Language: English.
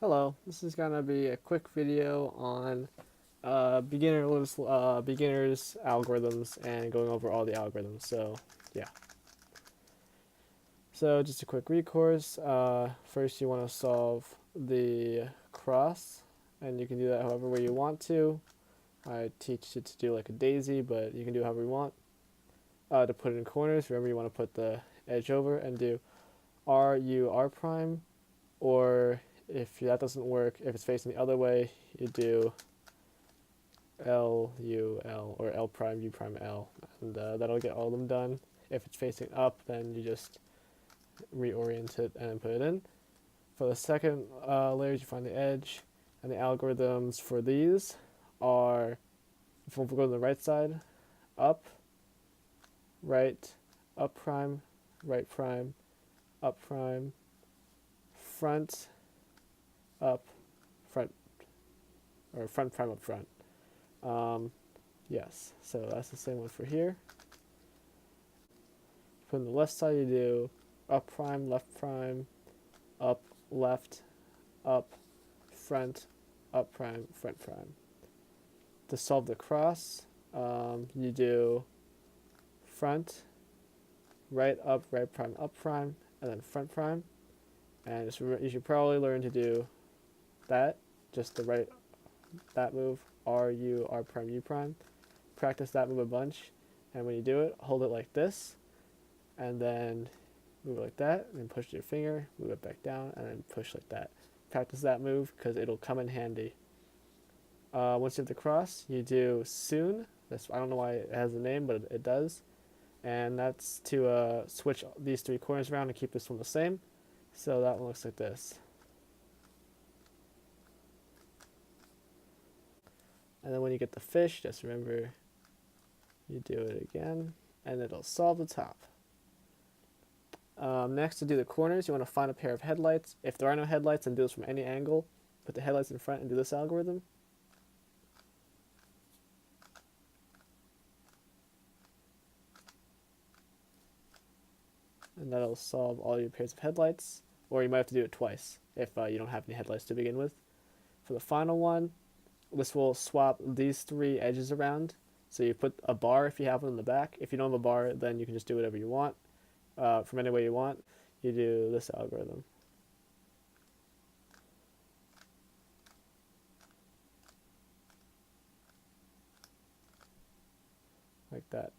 Hello, this is gonna be a quick video on beginners algorithms and going over all the algorithms. So yeah, so just a quick recourse. First, you want to solve the cross, and you can do that however way you want to. I teach you to do like a daisy, but you can do however you want. To put it in corners, remember you want to put the edge over and do R U R prime, or if that doesn't work, if it's facing the other way, you do L U L or L prime U prime L, and that'll get all of them done. If it's facing up, then you just reorient it and put it in. For the second layers, you find the edge, and the algorithms for these are, if we go to the right side, up, right, up prime, right prime, up prime, front, up, front, or front prime up front. Yes, so that's the same one for here. For the left side, you do up prime, up, left, up, front, up prime, front prime. To solve the cross, you do front, right prime, up prime, and then front prime. And just remember, you should probably learn to do that, just the right, that move, R, U, R prime, U prime. Practice that move a bunch, and when you do it, hold it like this, and then move it like that, and then push your finger, move it back down, and then push like that. Practice that move because it'll come in handy. Once you have the cross, you do soon. I don't know why it has a name, but it does. And that's to switch these three corners around and keep this one the same. So that one looks like this. And then when you get the fish, just remember you do it again, and it'll solve the top. Next, to do the corners, you want to find a pair of headlights. If there are no headlights, then do this from any angle. Put the headlights in front and do this algorithm. And that'll solve all your pairs of headlights. Or you might have to do it twice if you don't have any headlights to begin with. For the final one, this will swap these three edges around. So you put a bar if you have one in the back. If you don't have a bar, then you can just do whatever you want. From any way you want, you do this algorithm. Like that.